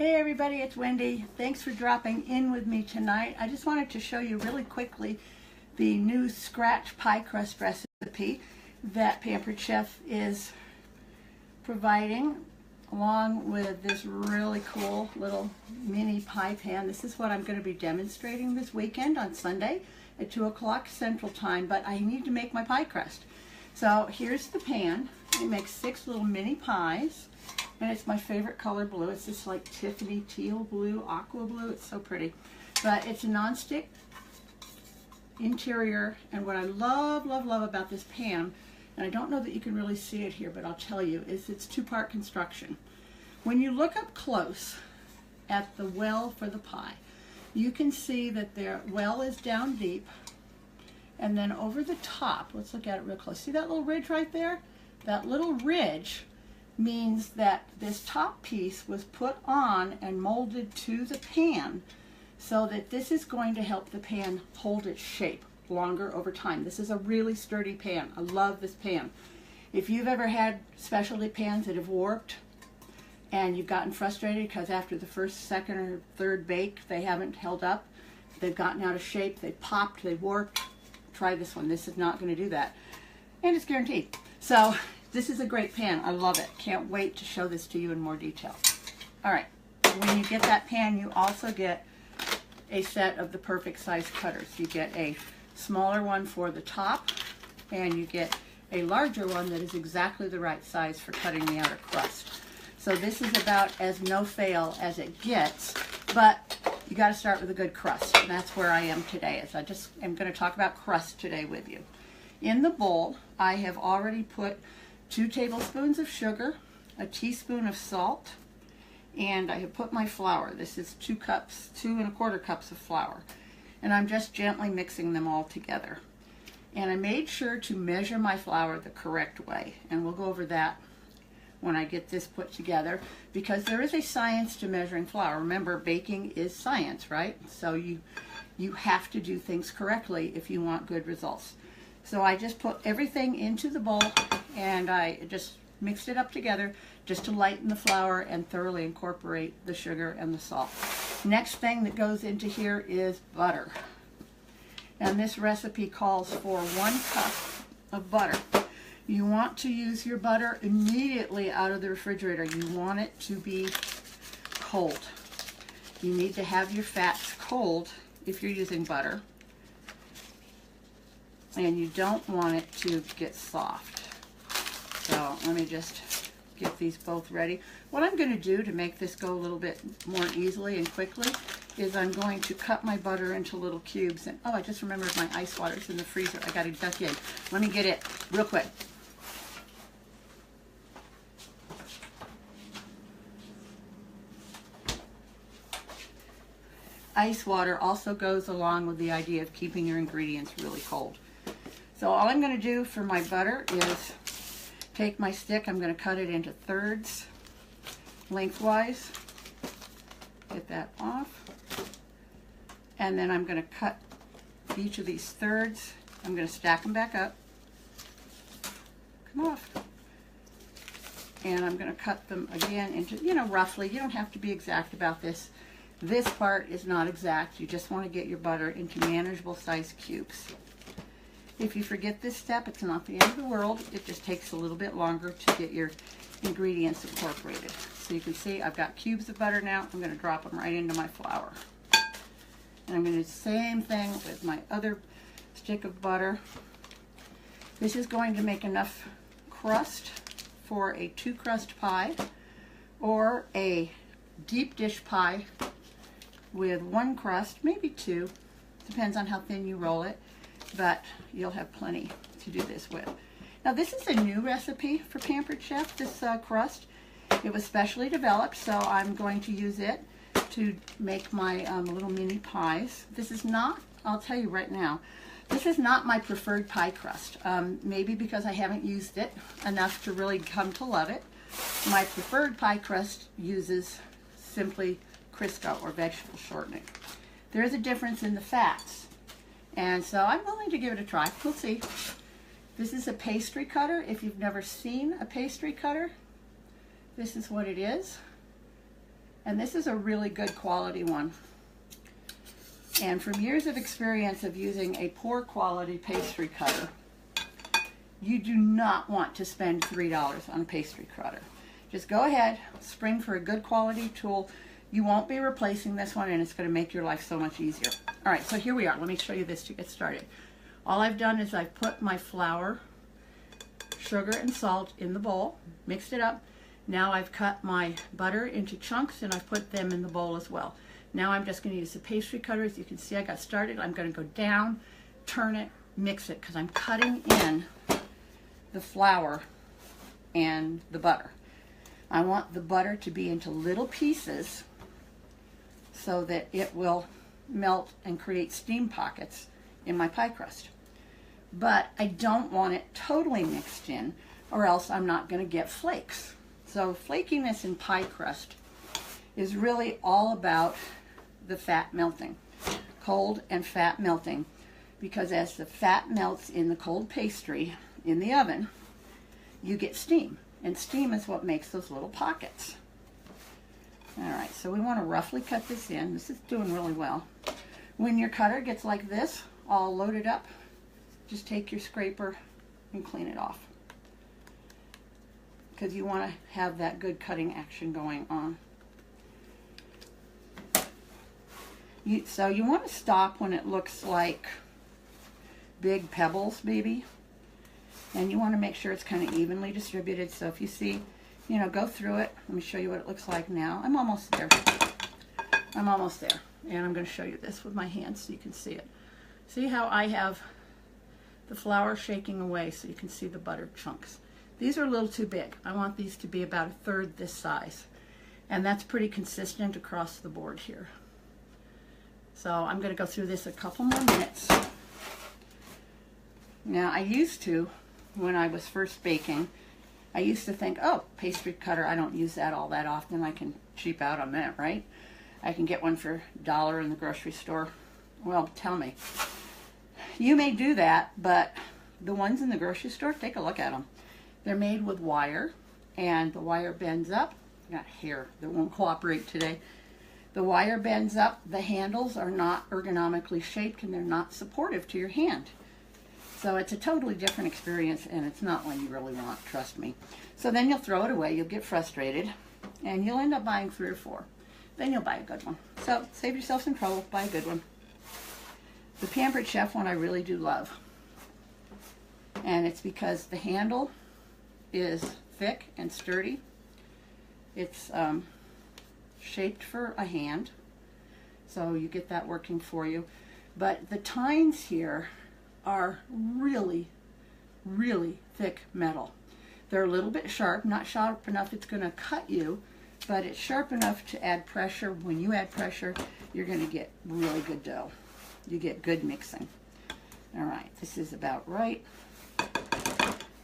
Hey everybody, it's Wendy. Thanks for dropping in with me tonight. I just wanted to show you really quickly the new scratch pie crust recipe that Pampered Chef is providing, along with this really cool little mini pie pan. This is what I'm going to be demonstrating this weekend on Sunday at 2 o'clock Central Time, but I need to make my pie crust. So here's the pan. I make 6 little mini pies. And it's my favorite color blue. It's this like Tiffany teal blue, aqua blue. It's so pretty. But it's a non-stick interior. And what I love about this pan, and I don't know that you can really see it here, but I'll tell you, is it's 2-part construction. When you look up close at the well for the pie, you can see that their well is down deep. And then over the top, let's look at it real close. See that little ridge right there? That little ridge means that this top piece was put on and molded to the pan so that this is going to help the pan hold its shape longer over time. This is a really sturdy pan. I love this pan. If you've ever had specialty pans that have warped and you've gotten frustrated because after the first, second, or third bake they haven't held up, they've gotten out of shape, they popped, they warped, try this one. This is not going to do that. And it's guaranteed. So this is a great pan. I love it. Can't wait to show this to you in more detail. All right, when you get that pan, you also get a set of the perfect size cutters. You get a smaller one for the top, and you get a larger one that is exactly the right size for cutting the outer crust. So this is about as no-fail as it gets, but you got to start with a good crust, and that's where I am today. As I just am going to talk about crust today with you. In the bowl, I have already put 2 tablespoons of sugar, a teaspoon of salt, and I have put my flour. This is 2 1/4 cups of flour. And I'm just gently mixing them all together. And I made sure to measure my flour the correct way. And we'll go over that when I get this put together, because there is a science to measuring flour. Remember, baking is science, right? So you have to do things correctly if you want good results. So I just put everything into the bowl and I just mixed it up together just to lighten the flour and thoroughly incorporate the sugar and the salt. Next thing that goes into here is butter. And this recipe calls for 1 cup of butter. You want to use your butter immediately out of the refrigerator. You want it to be cold. You need to have your fats cold if you're using butter. And you don't want it to get soft. So let me just get these both ready. What I'm going to do to make this go a little bit more easily and quickly is I'm going to cut my butter into little cubes. And oh, I just remembered my ice water's in the freezer. I got to duck in. Let me get it real quick. Ice water also goes along with the idea of keeping your ingredients really cold. So all I'm going to do for my butter is take my stick, I'm going to cut it into thirds lengthwise, get that off, and then I'm going to cut each of these thirds, I'm going to stack them back up, come off, and I'm going to cut them again into, roughly, you don't have to be exact about this. This part is not exact, you just want to get your butter into manageable size cubes. If you forget this step, it's not the end of the world. It just takes a little bit longer to get your ingredients incorporated. So you can see I've got cubes of butter now. I'm going to drop them right into my flour. And I'm going to do the same thing with my other stick of butter. This is going to make enough crust for a 2-crust pie or a deep dish pie with 1 crust, maybe 2. Depends on how thin you roll it. But you'll have plenty to do this with. Now this is a new recipe for Pampered Chef, this crust. It was specially developed, so I'm going to use it to make my little mini pies. This is not, I'll tell you right now, this is not my preferred pie crust. Maybe because I haven't used it enough to really come to love it. My preferred pie crust uses simply Crisco or vegetable shortening. There is a difference in the fats. And so I'm willing to give it a try. We'll see. This is a pastry cutter. If you've never seen a pastry cutter, this is what it is. And this is a really good quality one. And from years of experience of using a poor quality pastry cutter, you do not want to spend $3 on a pastry cutter. Just go ahead, spring for a good quality tool. You won't be replacing this one, and it's going to make your life so much easier. All right, so here we are. Let me show you this to get started. All I've done is I've put my flour, sugar, and salt in the bowl, mixed it up. Now I've cut my butter into chunks, and I've put them in the bowl as well. Now I'm just going to use the pastry cutter. As you can see, I got started. I'm going to go down, turn it, mix it, because I'm cutting in the flour and the butter. I want the butter to be into little pieces so that it will melt and create steam pockets in my pie crust. But I don't want it totally mixed in, or else I'm not going to get flakes. So flakiness in pie crust is really all about the fat melting, cold and fat melting, because as the fat melts in the cold pastry in the oven, you get steam, and steam is what makes those little pockets. All right, so we want to roughly cut this in. This is doing really well. When your cutter gets like this, all loaded up, just take your scraper and clean it off, because you want to have that good cutting action going on. So you want to stop when it looks like big pebbles, maybe. And you want to make sure it's kind of evenly distributed. So if you see, go through it. Let me show you what it looks like now. I'm almost there. I'm almost there. And I'm going to show you this with my hands so you can see it. See how I have the flour shaking away so you can see the butter chunks. These are a little too big. I want these to be about 1/3 this size. And that's pretty consistent across the board here. So I'm going to go through this a couple more minutes. Now I used to, when I was first baking, I used to think, oh, pastry cutter, I don't use that all that often. I can cheap out on that, right? I can get one for $1 in the grocery store. Well, tell me. You may do that, but the ones in the grocery store, take a look at them. They're made with wire, and the wire bends up. I got hair that won't cooperate today. The wire bends up. The handles are not ergonomically shaped, and they're not supportive to your hand. So it's a totally different experience, and it's not one you really want, trust me. So then you'll throw it away, you'll get frustrated, and you'll end up buying 3 or 4. Then you'll buy a good one. So save yourself some trouble, buy a good one. The Pampered Chef one I really do love. And it's because the handle is thick and sturdy. It's shaped for a hand, so you get that working for you. But the tines here are really, really thick metal. They're a little bit sharp, not sharp enough it's going to cut you, but it's sharp enough to add pressure. When you add pressure, you're going to get really good dough. You get good mixing. All right, this is about right. All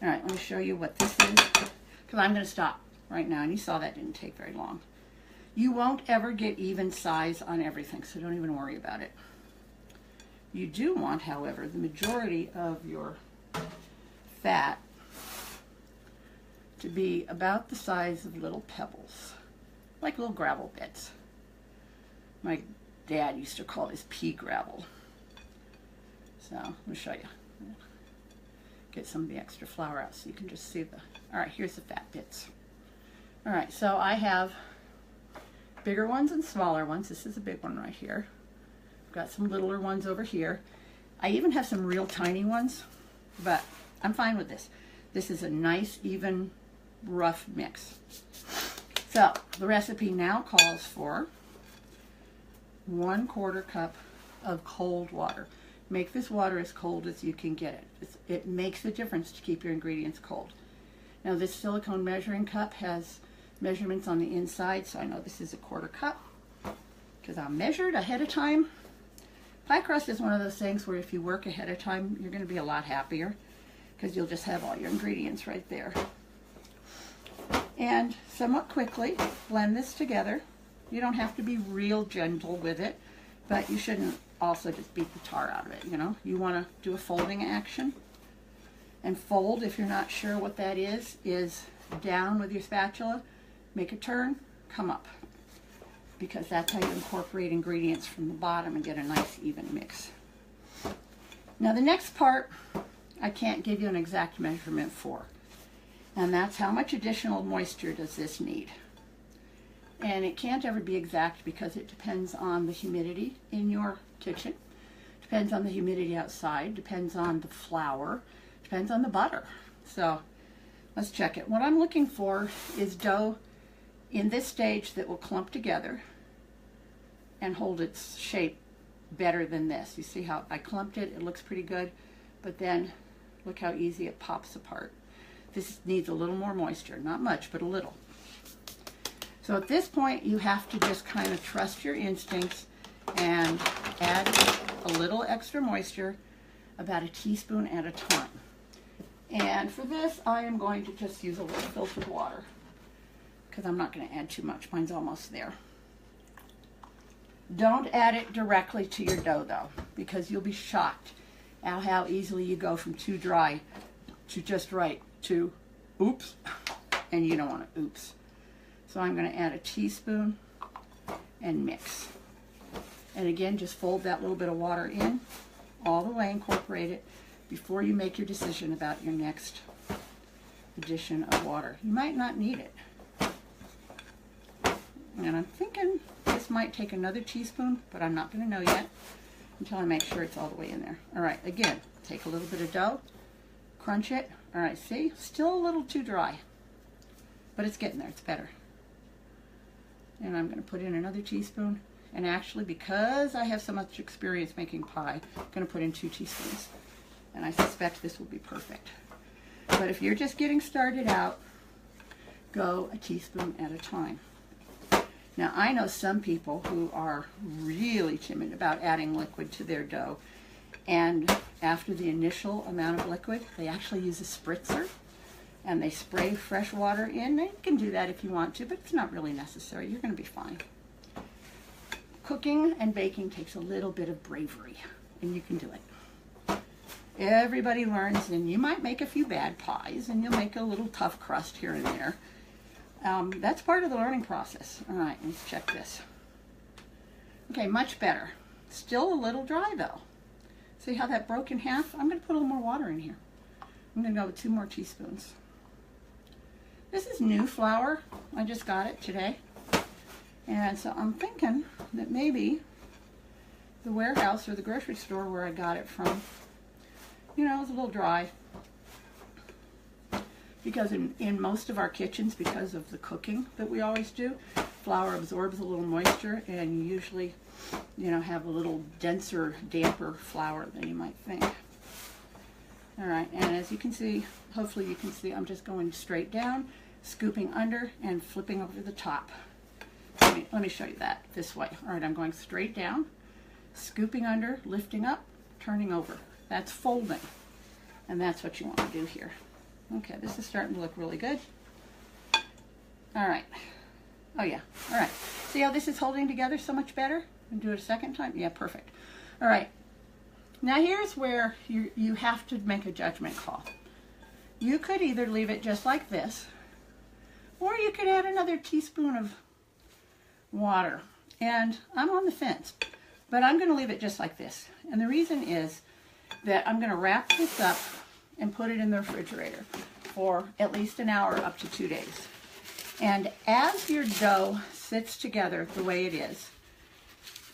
right, let me show you what this is, because I'm going to stop right now, and you saw that didn't take very long. You won't ever get even size on everything, so don't even worry about it. You do want, however, the majority of your fat to be about the size of little pebbles, like little gravel bits. My dad used to call this pea gravel. So let me show you. Get some of the extra flour out so you can just see the, all right, here's the fat bits. All right, so I have bigger ones and smaller ones. This is a big one right here. I've got some littler ones over here. I even have some real tiny ones, but I'm fine with this. This is a nice, even, rough mix. So the recipe now calls for 1/4 cup of cold water. Make this water as cold as you can get it. It makes a difference to keep your ingredients cold. Now this silicone measuring cup has measurements on the inside, so I know this is a 1/4 cup because I measured ahead of time. Pie crust is one of those things where if you work ahead of time, you're going to be a lot happier because you'll just have all your ingredients right there. And somewhat quickly blend this together. You don't have to be real gentle with it, but you shouldn't also just beat the tar out of it, you know. You want to do a folding action. And fold, if you're not sure what that is down with your spatula, make a turn, come up. because that's how you incorporate ingredients from the bottom and get a nice even mix. Now the next part, I can't give you an exact measurement for, and that's how much additional moisture does this need. And it can't ever be exact because it depends on the humidity in your kitchen, depends on the humidity outside, depends on the flour, depends on the butter. So let's check it. What I'm looking for is dough in this stage that will clump together and hold its shape better than this. You see how I clumped it? It looks pretty good, but then look how easy it pops apart. This needs a little more moisture, not much, but a little. So at this point, you have to just kind of trust your instincts and add a little extra moisture, about a teaspoon at a time. And for this, I am going to just use a little filtered water because I'm not going to add too much. Mine's almost there. Don't add it directly to your dough though, because you'll be shocked at how easily you go from too dry to just right to oops, and you don't want to oops. So I'm going to add a teaspoon and mix. And again, just fold that little bit of water in, all the way, incorporate it before you make your decision about your next addition of water. You might not need it. And I'm thinking this might take another teaspoon, but I'm not going to know yet until I make sure it's all the way in there. All right, again, take a little bit of dough, crunch it. All right, see, still a little too dry, but it's getting there, it's better. And I'm going to put in another teaspoon. And actually, because I have so much experience making pie, I'm going to put in 2 teaspoons. And I suspect this will be perfect. But if you're just getting started out, go a teaspoon at a time. Now, I know some people who are really timid about adding liquid to their dough. And after the initial amount of liquid, they actually use a spritzer. And they spray fresh water in. You can do that if you want to, but it's not really necessary. You're going to be fine. Cooking and baking takes a little bit of bravery, and you can do it. Everybody learns, and you might make a few bad pies, and you'll make a little tough crust here and there. That's part of the learning process. All right, let's check this. Okay, much better. Still a little dry, though. See how that broke in half? I'm going to put a little more water in here. I'm going to go with 2 more teaspoons. This is new flour. I just got it today. And so I'm thinking that maybe the warehouse or the grocery store where I got it from, you know, is a little dry. Because in most of our kitchens, because of the cooking that we always do, flour absorbs a little moisture, and you usually, you know, have a little denser, damper flour than you might think. All right, and as you can see, hopefully you can see, I'm just going straight down, scooping under, and flipping over the top. Let me show you that this way. All right, I'm going straight down, scooping under, lifting up, turning over. That's folding, and that's what you want to do here. Okay, this is starting to look really good. All right. Oh, yeah. All right. See how this is holding together so much better? And do it a second time? Yeah, perfect. All right. Now here's where you have to make a judgment call. You could either leave it just like this, or you could add another teaspoon of water. And I'm on the fence, but I'm going to leave it just like this. And the reason is that I'm going to wrap this up and put it in the refrigerator for at least an hour, up to 2 days. And as your dough sits together the way it is,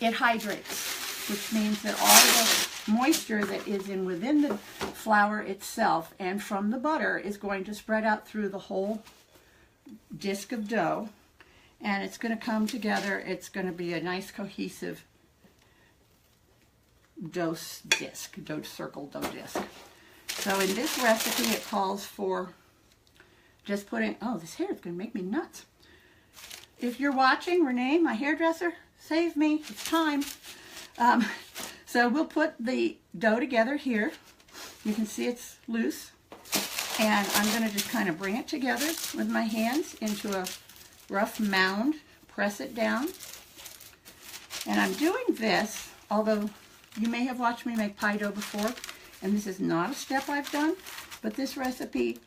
it hydrates, which means that all the moisture that is within the flour itself and from the butter is going to spread out through the whole disc of dough, and it's going to come together. It's going to be a nice cohesive dough disc, dough circle, dough disc. So in this recipe, it calls for just putting, oh, this hair is going to make me nuts. If you're watching, Renee, my hairdresser, save me, it's time. So we'll put the dough together here. You can see it's loose. And I'm going to just kind of bring it together with my hands into a rough mound, press it down. And I'm doing this, although you may have watched me make pie dough before, and this is not a step I've done, but this recipe,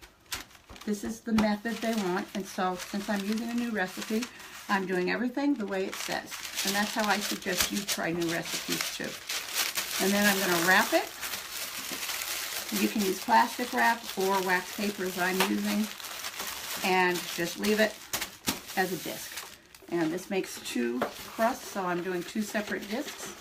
this is the method they want. And so since I'm using a new recipe, I'm doing everything the way it says. And that's how I suggest you try new recipes too. And then I'm going to wrap it. You can use plastic wrap or wax paper as I'm using. And just leave it as a disc. And this makes 2 crusts, so I'm doing 2 separate discs.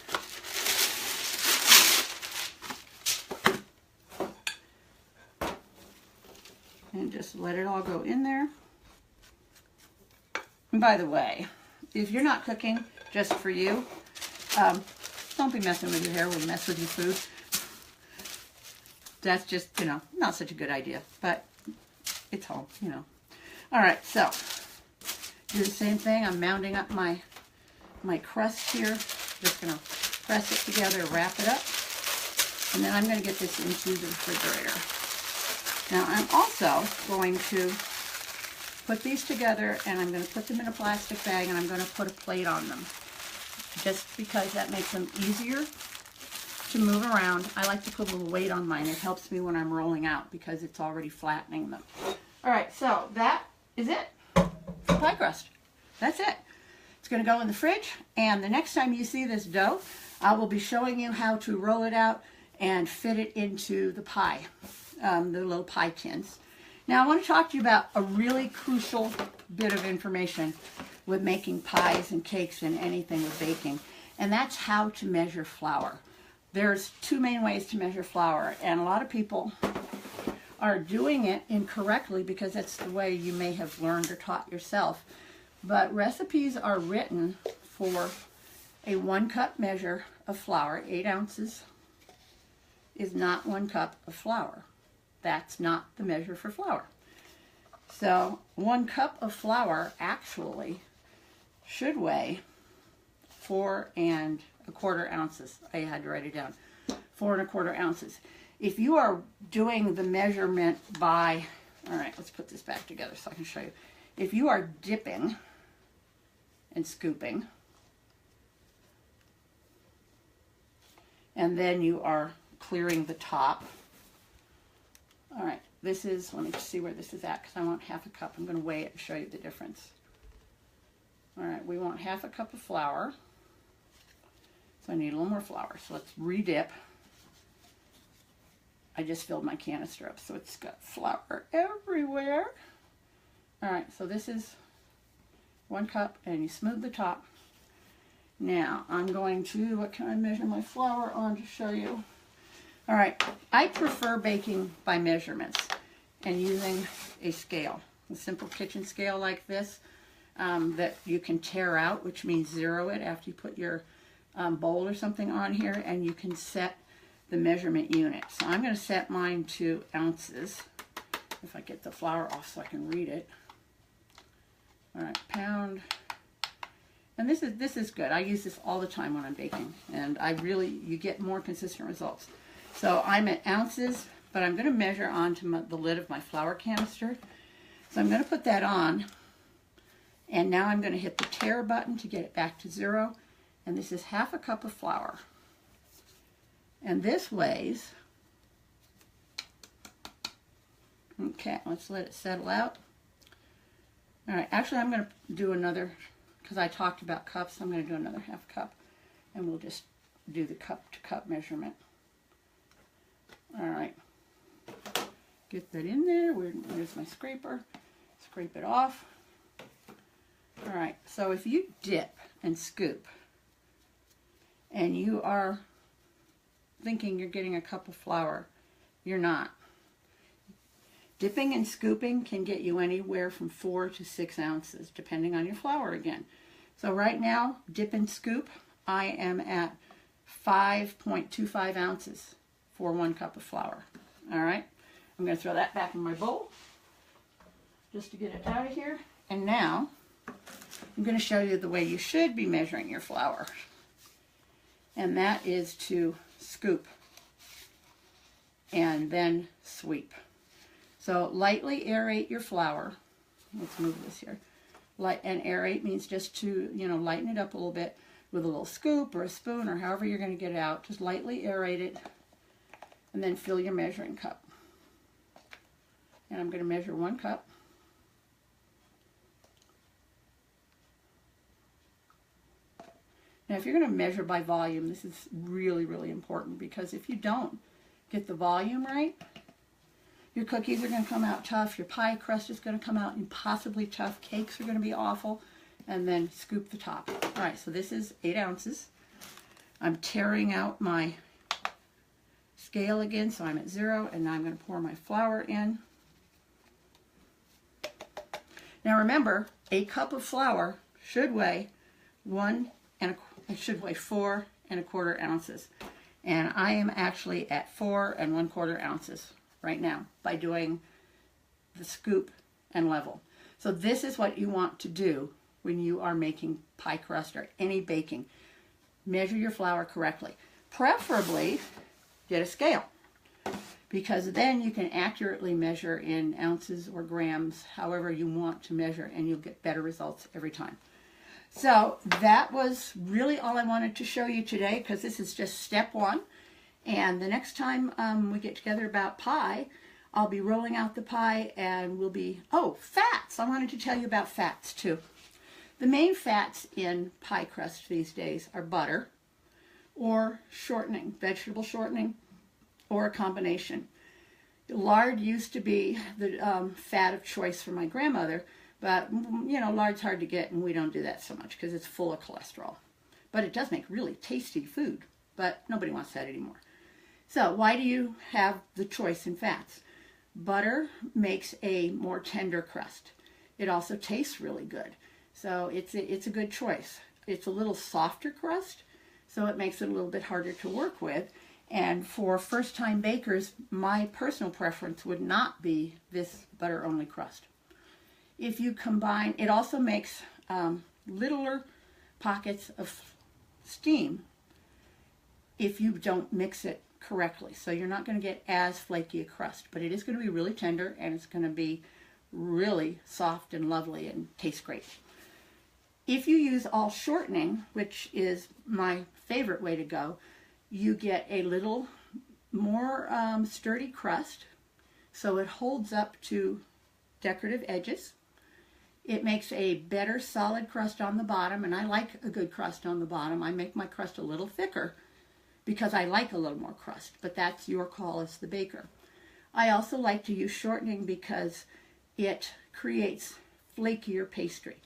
And just let it all go in there. And by the way, if you're not cooking just for you, don't be messing with your hair, we'll mess with your food. That's just, you know, not such a good idea, but it's home, you know. All right, so do the same thing. I'm mounding up my crust here. Just gonna press it together, wrap it up, and then I'm gonna get this into the refrigerator. Now I'm also going to put these together, and I'm gonna put them in a plastic bag, and I'm gonna put a plate on them, just because that makes them easier to move around. I like to put a little weight on mine. It helps me when I'm rolling out because it's already flattening them. All right, so that is it for pie crust. That's it. It's going to go in the fridge, and the next time you see this dough, I will be showing you how to roll it out and fit it into the pie, the little pie tins. Now I want to talk to you about a really crucial bit of information with making pies and cakes and anything with baking, and that's how to measure flour. There's 2 main ways to measure flour, and a lot of people are doing it incorrectly because that's the way you may have learned or taught yourself. But recipes are written for a 1 cup measure of flour. 8 ounces is not 1 cup of flour. That's not the measure for flour. So 1 cup of flour actually should weigh 4 1/4 ounces. I had to write it down. 4 1/4 ounces. If you are doing the measurement by, all right, let's put this back together so I can show you. If you are dipping and scooping, and then you are clearing the top. All right, this is, let me just see where this is at because I want 1/2 cup. I'm going to weigh it and show you the difference. All right, we want 1/2 cup of flour. So I need a little more flour. So let's re-dip. I just filled my canister up, so it's got flour everywhere. All right, so this is 1 cup, and you smooth the top. Now, I'm going to, what can I measure my flour on to show you? All right, I prefer baking by measurements and using a scale, a simple kitchen scale like this that you can tear out, which means zero it after you put your bowl or something on here, and you can set the measurement unit. So I'm going to set mine to ounces. If I get the flour off so I can read it. All right, pound. And this is good. I use this all the time when I'm baking, and you get more consistent results. So I'm at ounces, but I'm going to measure onto the lid of my flour canister. So I'm going to put that on, and now I'm going to hit the tare button to get it back to 0. And this is 1/2 cup of flour. And this weighs, okay, let's let it settle out. All right, actually I'm going to do another, because I talked about cups, I'm going to do another 1/2 cup, and we'll just do the cup to cup measurement. All right, get that in there. Where's my scraper? Scrape it off. All right, so if you dip and scoop, and you are thinking you're getting a cup of flour, you're not. Dipping and scooping can get you anywhere from 4 to 6 ounces, depending on your flour again. So right now, dip and scoop, I am at 5.25 ounces for 1 cup of flour. All right, I'm going to throw that back in my bowl just to get it out of here. And now, I'm going to show you the way you should be measuring your flour. And that is to scoop and then sweep. So lightly aerate your flour. Let's move this here. And aerate means just to, lighten it up a little bit with a little scoop or a spoon or however you're going to get it out. Just lightly aerate it and then fill your measuring cup. And I'm going to measure 1 cup. Now, if you're going to measure by volume, this is really, really important, because if you don't get the volume right, your cookies are going to come out tough, your pie crust is going to come out impossibly tough, cakes are going to be awful, and then scoop the top. All right, so this is 8 ounces. I'm tearing out my scale again, so I'm at 0, and now I'm going to pour my flour in. Now remember, a cup of flour should weigh 4 1/4 ounces. And I am actually at 4 1/4 ounces right now by doing the scoop and level. So this is what you want to do when you are making pie crust or any baking. Measure your flour correctly. Preferably get a scale, because then you can accurately measure in ounces or grams, however you want to measure, and you'll get better results every time. So that was really all I wanted to show you today, because this is just step 1. And the next time we get together about pie, I'll be rolling out the pie, and we'll be, fats. I wanted to tell you about fats too. The main fats in pie crust these days are butter or shortening, vegetable shortening, or a combination. Lard used to be the fat of choice for my grandmother, but you know, lard's hard to get, and we don't do that so much because it's full of cholesterol. But it does make really tasty food, but nobody wants that anymore. So why do you have the choice in fats? Butter makes a more tender crust. It also tastes really good. So it's a good choice. It's a little softer crust, so it makes it a little bit harder to work with. And for first-time bakers, my personal preference would not be this butter-only crust. If you combine, it also makes littler pockets of steam if you don't mix it correctly. So you're not going to get as flaky a crust, but it is going to be really tender, and it's going to be really soft and lovely and taste great. If you use all shortening, which is my favorite way to go, you get a little more sturdy crust, so it holds up to decorative edges. It makes a better solid crust on the bottom, and I like a good crust on the bottom. I make my crust a little thicker because I like a little more crust, but that's your call as the baker. I also like to use shortening because it creates flakier pastry.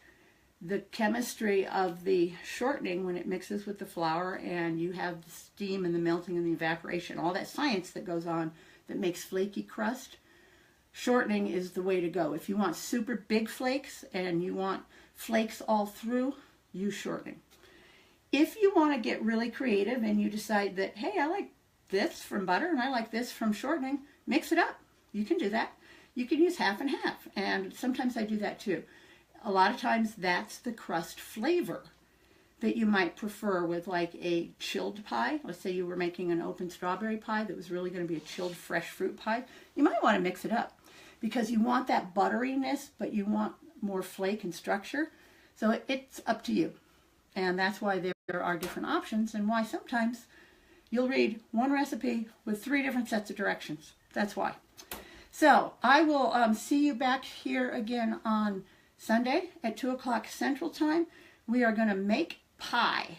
The chemistry of the shortening, when it mixes with the flour and you have the steam and the melting and the evaporation, all that science that goes on that makes flaky crust, shortening is the way to go. If you want super big flakes and you want flakes all through, use shortening. If you want to get really creative and you decide that, hey, I like this from butter and I like this from shortening, mix it up. You can do that. You can use half and half, and sometimes I do that too. A lot of times that's the crust flavor that you might prefer with like a chilled pie. Let's say you were making an open strawberry pie that was really going to be a chilled fresh fruit pie. You might want to mix it up because you want that butteriness, but you want more flake and structure. So it's up to you. And that's why there are different options, and why sometimes you'll read one recipe with 3 different sets of directions. That's why. So I will see you back here again on Sunday at 2 o'clock Central Time. We are going to make pie.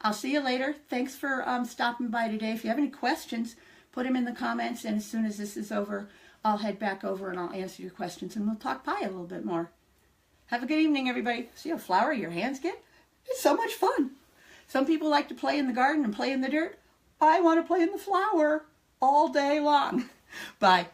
I'll see you later. Thanks for stopping by today. If you have any questions, put them in the comments, and as soon as this is over, I'll head back over and I'll answer your questions, and we'll talk pie a little bit more. Have a good evening, everybody. See how floury your hands get? It's so much fun. Some people like to play in the garden and play in the dirt. I want to play in the flour all day long. Bye.